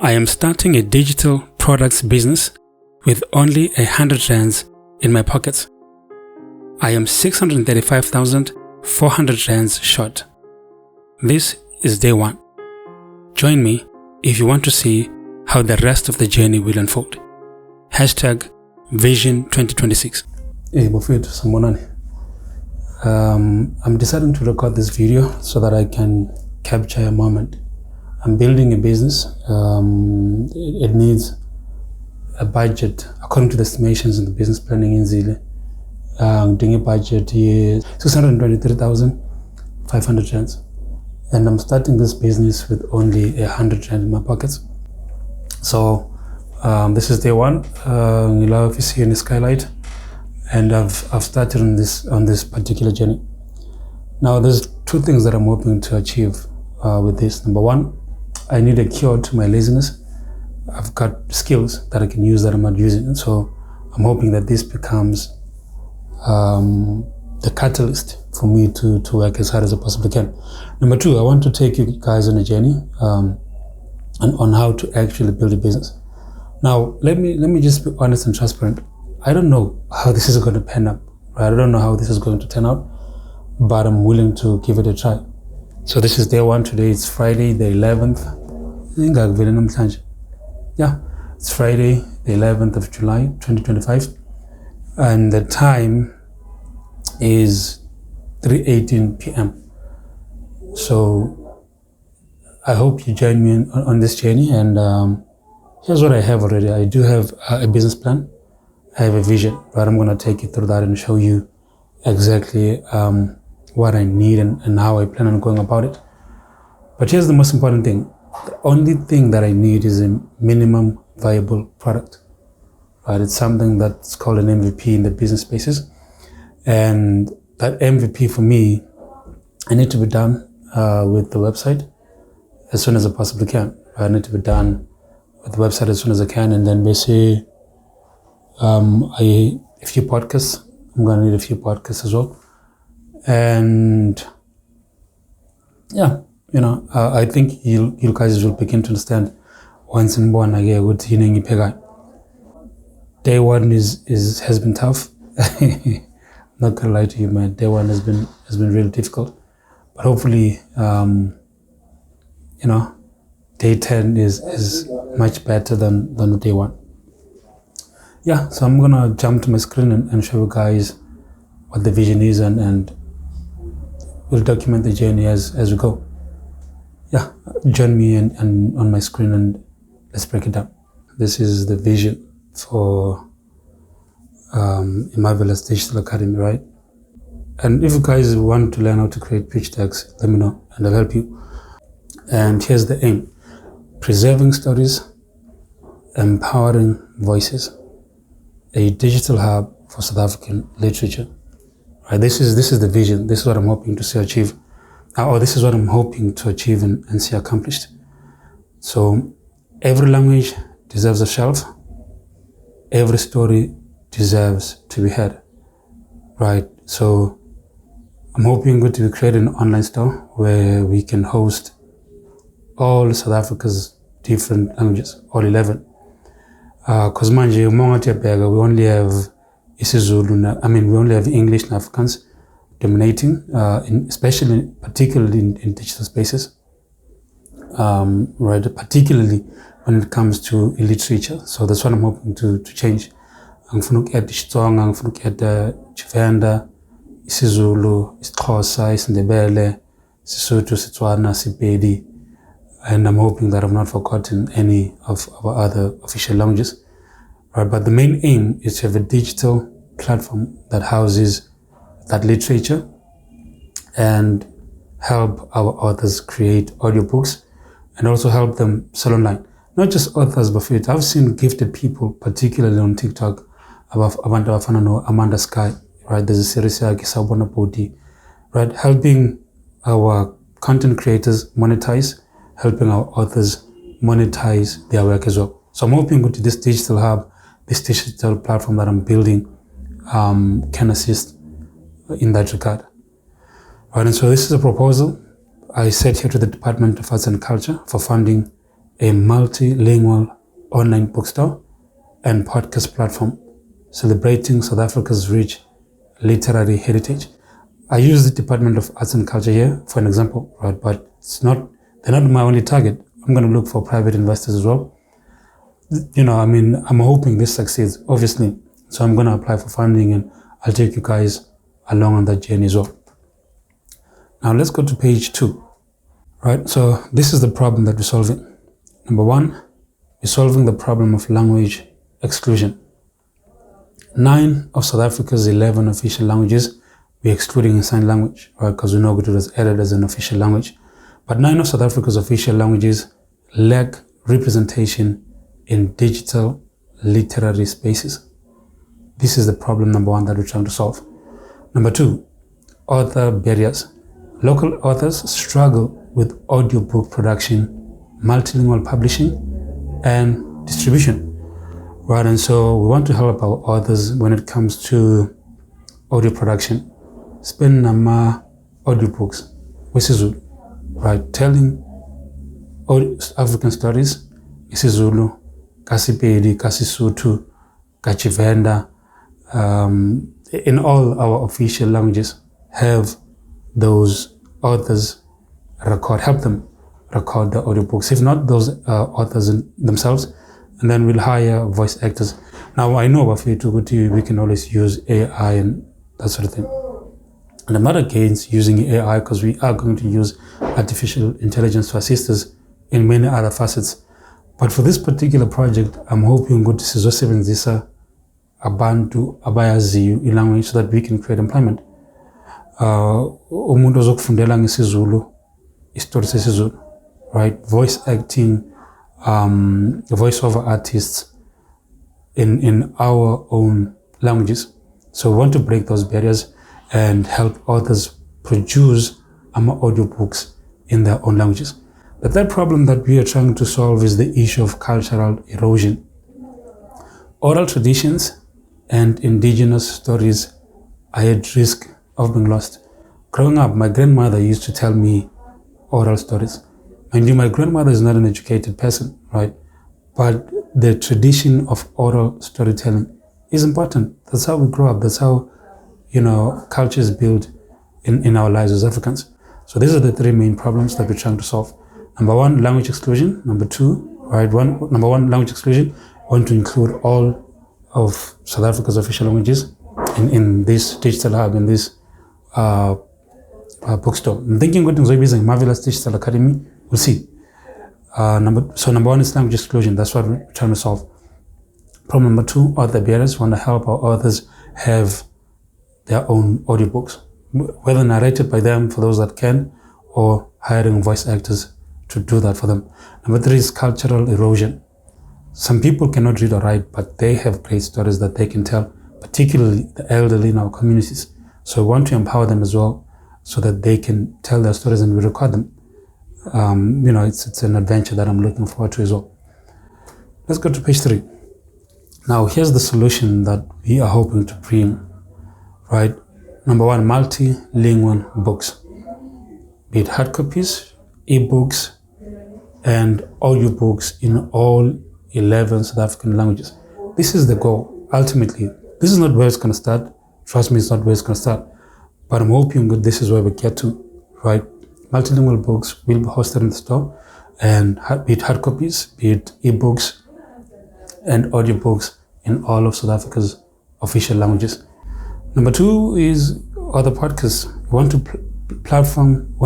I am starting a digital products business with only 100 rands in my pockets. I am 635,400 rands short. This is day one. Join me if you want to see how the rest of the journey will unfold. Hashtag Vision 2026. Hey, Bofit, Sambonani. I'm deciding to record this video so that I can capture a moment. I'm building a business. It needs a budget according to the estimations in the business planning in Zile. Doing a budget is 623,500 rands. And I'm starting this business with only 100 rand in my pockets. So this is day one. You love to see in the skylight, and I've started on this particular journey. Now there's two things that I'm hoping to achieve with this. Number one, I need a cure to my laziness. I've got skills that I can use that I'm not using, and so I'm hoping that this becomes the catalyst for me to work as hard as I possibly can. Number two, I want to take you guys on a journey on how to actually build a business. Now, let me just be honest and transparent. I don't know how this is going to pan up. Right? I don't know how this is going to turn out, but I'm willing to give it a try. So this is day one. Today it's Friday, the 11th. Yeah, it's Friday, the 11th of July, 2025. And the time is 3:18 p.m. So I hope you join me on this journey. And here's what I have already. I do have a business plan. I have a vision, but I'm going to take you through that and show you exactly what I need and how I plan on going about it. But here's the most important thing. The only thing that I need is a minimum viable product. Right? It's something that's called an MVP in the business spaces. And that MVP for me, I need to be done with the website as soon as I possibly can. I need to be done with the website as soon as I can, and then basically a few podcasts. I'm going to need a few podcasts as well. And yeah, I think you guys will begin to understand once and born again what day one has been tough. Not gonna lie to you, man. Day one has been really difficult, but hopefully day 10 is much better than day one. Yeah, so I'm gonna jump to my screen and show you guys what the vision is, and we'll document the journey as we go. Yeah, join me and on my screen and let's break it down. This is the vision for a Marvelous Digital Academy, right? And if you guys want to learn how to create pitch decks, let me know and I'll help you. And here's the aim: preserving stories, empowering voices, a digital hub for South African literature. Right? This is the vision. This is what I'm hoping to see achieve. Or this is what I'm hoping to achieve and see accomplished. So every language deserves a shelf. Every story deserves to be heard. Right? So I'm hoping to create an online store where we can host all South Africa's different languages, all 11. Because we only have isiZulu, we only have English and Afrikaans dominating, particularly in digital spaces, right? Particularly when it comes to literature. So that's what I'm hoping to change. I'm going to add Xitsonga, I'm going to add Tshivenda, isiZulu, isiXhosa, isiNdebele, Sesotho, Setswana, Sepedi, and I'm hoping that I've not forgotten any of our other official languages. Right? But the main aim is to have a digital platform that houses that literature and help our authors create audiobooks and also help them sell online. Not just authors, but I've seen gifted people, particularly on TikTok, Amanda Sky, right? There's a series like Sabona Poti, right? Helping our content creators monetize, helping our authors monetize their work as well. So I'm hoping with this digital hub, this digital platform that I'm building can assist in that regard. Right, and so this is a proposal I sent here to the Department of Arts and Culture for funding a multilingual online bookstore and podcast platform celebrating South Africa's rich literary heritage. I use the Department of Arts and Culture here for an example, right? But they're not my only target. I'm going to look for private investors as well. I'm hoping this succeeds, obviously. So I'm going to apply for funding and I'll take you guys along on that journey as well. Now let's go to page 2, right? So this is the problem that we're solving. Number 1, we're solving the problem of language exclusion. 9 of South Africa's 11 official languages, we're excluding sign language, right? Because we know it was added as an official language. But 9 of South Africa's official languages lack representation in digital literary spaces. This is the problem number 1 that we're trying to solve. Number 2, author barriers. Local authors struggle with audiobook production, multilingual publishing, and distribution. Right, and so we want to help our authors when it comes to audio production. Spend nama audiobooks, wesiZulu, right? Telling African stories, isiZulu, kaSipedi, kaSisuthu, kaTshivenda, in all our official languages, have those authors help them record the audiobooks. If not, those authors themselves, and then we'll hire voice actors. Now, I know if we can always use AI and that sort of thing. And I'm not against using AI because we are going to use artificial intelligence to assist us in many other facets. But for this particular project, I'm hoping ukuthi sizosebenzisa abantu abayaziyo ilanguage so that we can create employment. Umuntu ozokufundela ngesiZulu, isitori sesiZulu, right? Voice acting, voiceover artists in our own languages. So we want to break those barriers and help authors produce audiobooks in their own languages. The third problem that we are trying to solve is the issue of cultural erosion. Oral traditions and indigenous stories are at risk of being lost. Growing up, my grandmother used to tell me oral stories. Mind you, my grandmother is not an educated person, right? But the tradition of oral storytelling is important. That's how we grow up. That's how, culture is built in our lives as Africans. So these are the 3 main problems that we're trying to solve. Number 1, language exclusion. Number 2, right? Number 1, language exclusion. We want to include all of South Africa's official languages in this digital hub, in this bookstore. I'm thinking what we're using Marvelous Digital Academy. We'll see. Number 1 is language exclusion. That's what we're trying to solve. Problem number 2, author barriers. We want to help our authors have their own audiobooks, whether narrated by them for those that can, or hiring voice actors to do that for them. Number 3 is cultural erosion. Some people cannot read or write, but they have great stories that they can tell, particularly the elderly in our communities. So we want to empower them as well so that they can tell their stories and we record them. It's an adventure that I'm looking forward to as well. Let's go to page 3. Now, here's the solution that we are hoping to bring, right? Number 1, multilingual books, be it hard copies, ebooks, and audiobooks in all 11 South African languages. This is the goal, ultimately. This is not where it's going to start. Trust me, it's not where it's going to start. But I'm hoping that this is where we get to, right? Multilingual books will be hosted in the store, and be it hard copies, be it ebooks, and audiobooks in all of South Africa's official languages. Number 2 is other podcasts. We want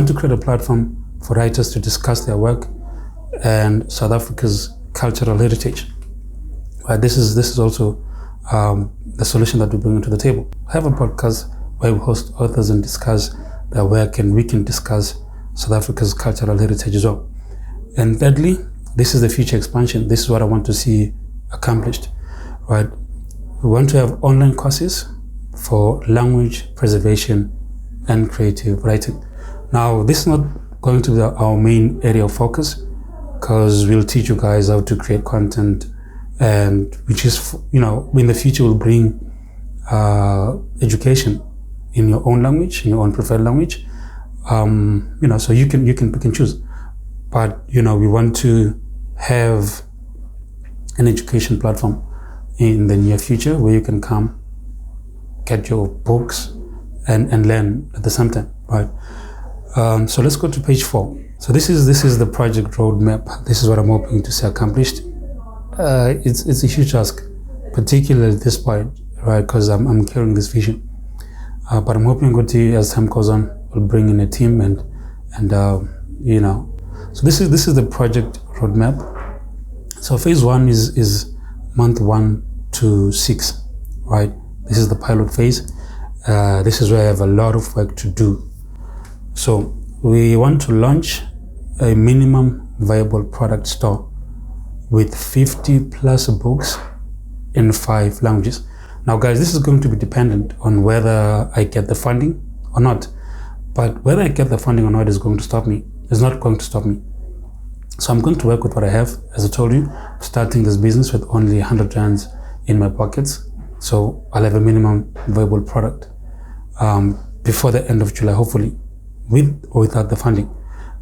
to create a platform for writers to discuss their work and South Africa's cultural heritage. This is also the solution that we bring to the table. Have a podcast where we host authors and discuss their work, and we can discuss South Africa's cultural heritage as well. And thirdly, this is the future expansion. This is what I want to see accomplished, right? We want to have online courses for language preservation and creative writing. Now, this is not going to be our main area of focus, because we'll teach you guys how to create content, and which is, in the future will bring education in your own language, in your own preferred language. So you can pick and choose. But we want to have an education platform in the near future where you can come, get your books, and learn at the same time, right? So let's go to page 4. So this is the project roadmap. This is what I'm hoping to see accomplished. It's a huge task, particularly at this point, right? Because I'm carrying this vision. But I'm hoping as time goes on, we'll bring in a team and you know. So this is the project roadmap. So phase 1 is month 1 to 6, right? This is the pilot phase. This is where I have a lot of work to do. So we want to launch a minimum viable product store with 50 plus books in 5 languages. Now guys, this is going to be dependent on whether I get the funding or not. But whether I get the funding or not is going to stop me. It's not going to stop me. So I'm going to work with what I have. As I told you, starting this business with only 100 rands in my pockets. So I'll have a minimum viable product before the end of July, hopefully, with or without the funding.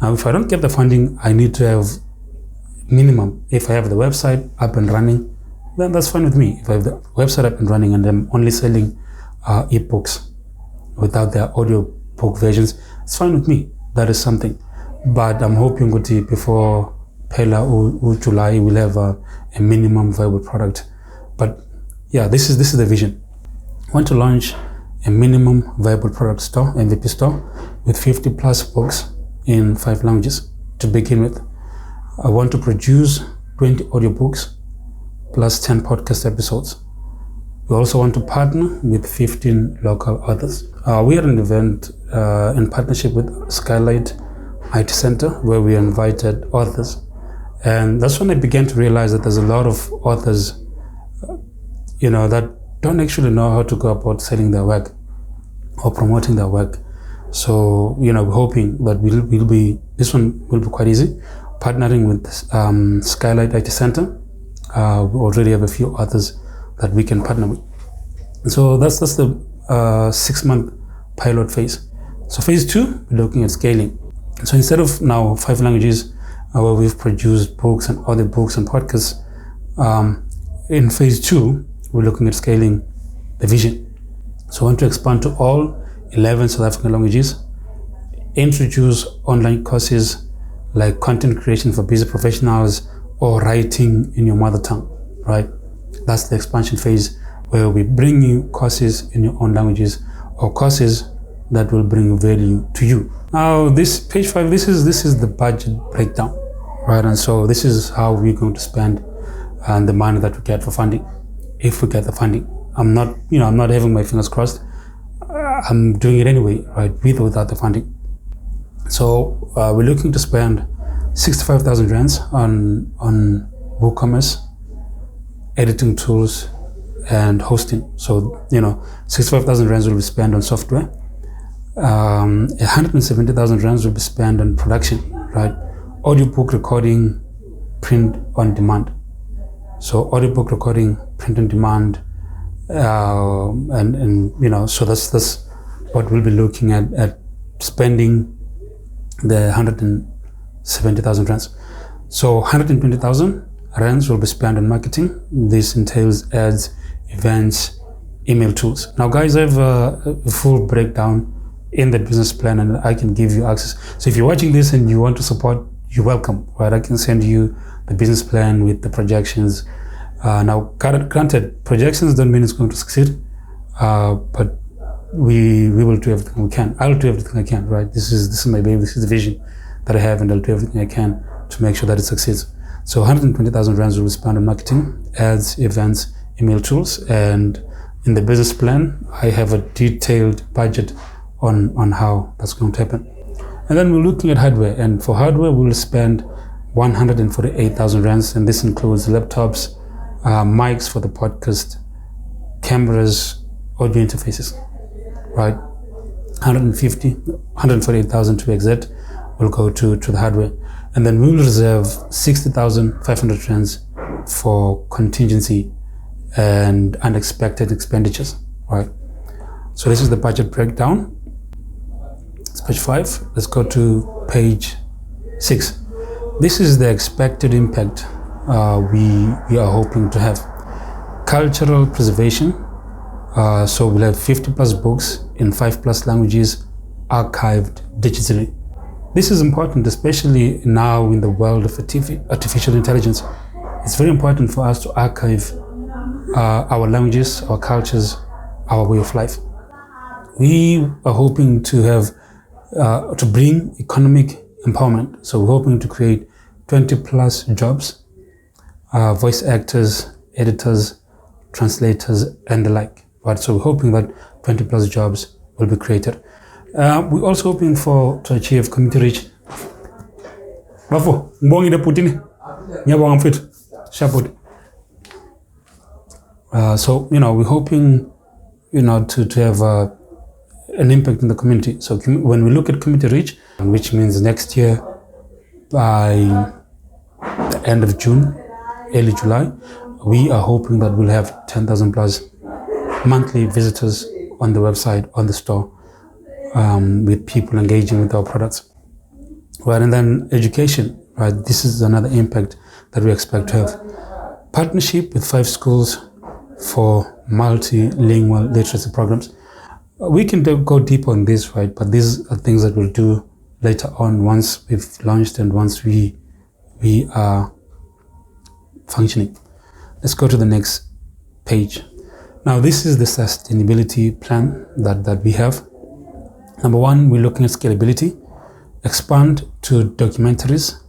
Now, if I don't get the funding, I need to have minimum. If I have the website up and running, then that's fine with me. If I have the website up and running and I'm only selling ebooks without their audio book versions, it's fine with me. That is something. But I'm hoping that before Pela or July, we'll have a minimum viable product. But yeah, this is the vision. I want to launch a minimum viable product store, MVP store, with 50 plus books in 5 languages to begin with. I want to produce 20 audiobooks plus 10 podcast episodes. We also want to partner with 15 local authors. We had an event in partnership with Skylight IT Center where we invited authors. And that's when I began to realize that there's a lot of authors, that don't actually know how to go about selling their work or promoting their work. So, we're hoping that this one will be quite easy. Partnering with Skylight IT Center, we already have a few authors that we can partner with. So that's the 6-month pilot phase. So phase 2, we're looking at scaling. So instead of now 5 languages where we've produced books and other books and podcasts, in phase 2, we're looking at scaling the vision. So I want to expand to all 11 South African languages, introduce online courses like content creation for busy professionals or writing in your mother tongue, right? That's the expansion phase where we bring you courses in your own languages or courses that will bring value to you. Now this page 5, this is the budget breakdown, right? And so this is how we're going to spend the money that we get for funding, if we get the funding. I'm not having my fingers crossed. I'm doing it anyway, right? With or without the funding. So we're looking to spend 65,000 rands on WooCommerce, editing tools, and hosting. So 65,000 rands will be spent on software. 170,000 rands will be spent on production, right? Audiobook recording, print on demand. So audiobook recording, print on demand, so that's what we'll be looking at spending the 170,000 rands. So 120,000 rands will be spent on marketing. This entails ads, events, email tools. Now guys, I have a full breakdown in the business plan and I can give you access. So if you're watching this and you want to support, you're welcome, right? I can send you the business plan with the projections. Now, granted, projections don't mean it's going to succeed, but we will do everything we can. I'll do everything I can, right? This is my baby. This is the vision that I have, and I'll do everything I can to make sure that it succeeds. So 120,000 rands will be spent on marketing, ads, events, email tools, and in the business plan, I have a detailed budget on how that's going to happen. And then we're looking at hardware, and for hardware, we'll spend 148,000 rands, and this includes laptops, mics for the podcast, cameras, audio interfaces, right? 148,000 to be exact will go to the hardware. And then we will reserve 60,500 rands for contingency and unexpected expenditures, right? So this is the budget breakdown. It's page 5. Let's go to page 6. This is the expected impact we are hoping to have. Cultural preservation. So we'll have 50 plus books in 5 plus languages archived digitally. This is important, especially now in the world of artificial intelligence. It's very important for us to archive our languages, our cultures, our way of life. We are hoping to have to bring economic empowerment. So we're hoping to create 20 plus jobs, voice actors, editors, translators, and the like. Right? So we're hoping that 20 plus jobs will be created. We're also hoping to achieve community reach. So we're hoping to have an impact in the community. So when we look at community reach, which means next year by the end of June, early July, we are hoping that we'll have 10,000 plus monthly visitors on the website, on the store, with people engaging with our products. Right, and then education, right? This is another impact that we expect to have. Partnership with 5 schools for multilingual literacy programs. We can go deep on this, right? But these are things that we'll do later on once we've launched and once we are functioning. Let's go to the next page. Now, this is the sustainability plan that we have. Number 1, we're looking at scalability, expand to documentaries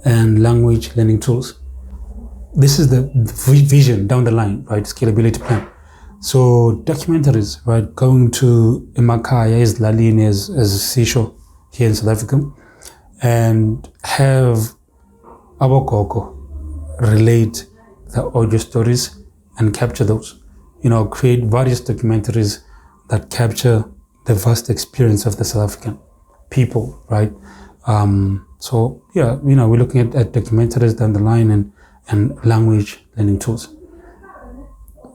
and language learning tools. This is the vision down the line, right? Scalability plan. So documentaries, right? Going to Emakaya, as Lalini, as seashore here in South Africa, and have Abokoko relate the audio stories and capture those. Create various documentaries that capture the vast experience of the South African people, right? So yeah, we're looking at documentaries down the line and language learning tools.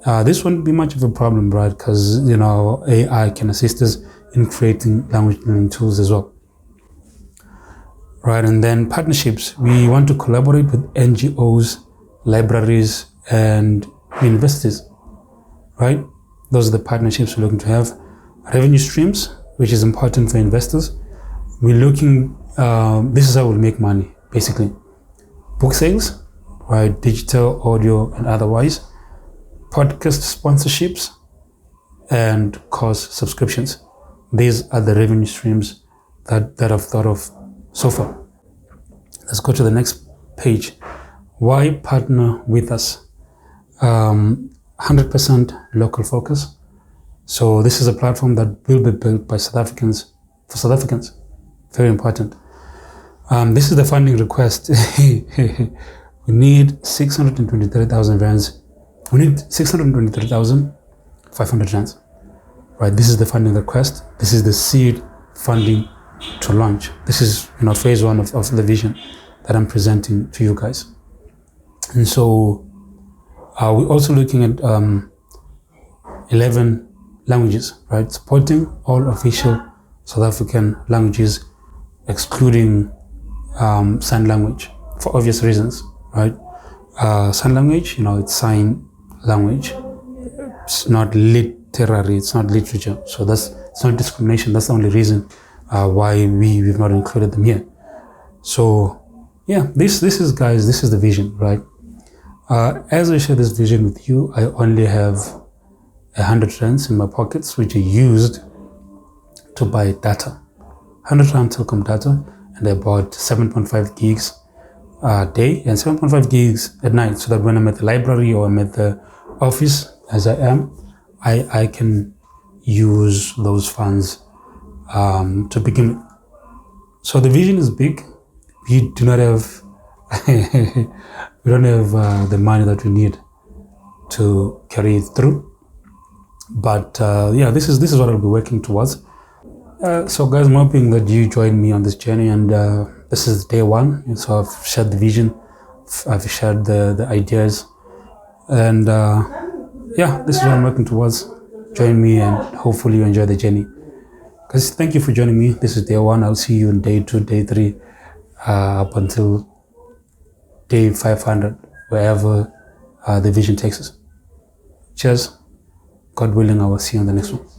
This won't be much of a problem, right? Because AI can assist us in creating language learning tools as well, right? And then partnerships. We want to collaborate with NGOs, libraries, and universities, right? Those are the partnerships we're looking to have. Revenue streams, which is important for investors. We're looking. This is how we'll make money, basically. Book sales, right? Digital, audio, and otherwise. Podcast sponsorships and course subscriptions. These are the revenue streams that I've thought of so far. Let's go to the next page. Why partner with us? 100% local focus. So this is a platform that will be built by South Africans for South Africans. Very important. This is the funding request. We need 623,000 rands. We need 623,500 rands. Right, this is the funding request. This is the seed funding to launch. This is phase 1 of the vision that I'm presenting to you guys. And so we're also looking at 11 languages, right? Supporting all official South African languages, excluding sign language for obvious reasons, right? Sign language, it's sign language. It's not literary, it's not literature. So it's not discrimination. That's the only reason why we've not included them here. So yeah, this is the vision, right? As I share this vision with you, I only have 100 rands in my pockets, which are used to buy data. 100 rand telecom data, and I bought 7.5 gigs a day and 7.5 gigs at night, so that when I'm at the library or I'm at the office, as I am, I can use those funds to begin with. So the vision is big. We do not have we don't have the money that we need to carry it through. But yeah, this is what I'll be working towards. So guys, I'm hoping that you join me on this journey, and this is day 1. So I've shared the vision, I've shared the ideas, and yeah, this is what I'm working towards. Join me, and hopefully you enjoy the journey. Guys, thank you for joining me. This is day 1. I'll see you in day 2, day 3, up until day 500, wherever the vision takes us. Cheers. God willing, I will see you on the next one.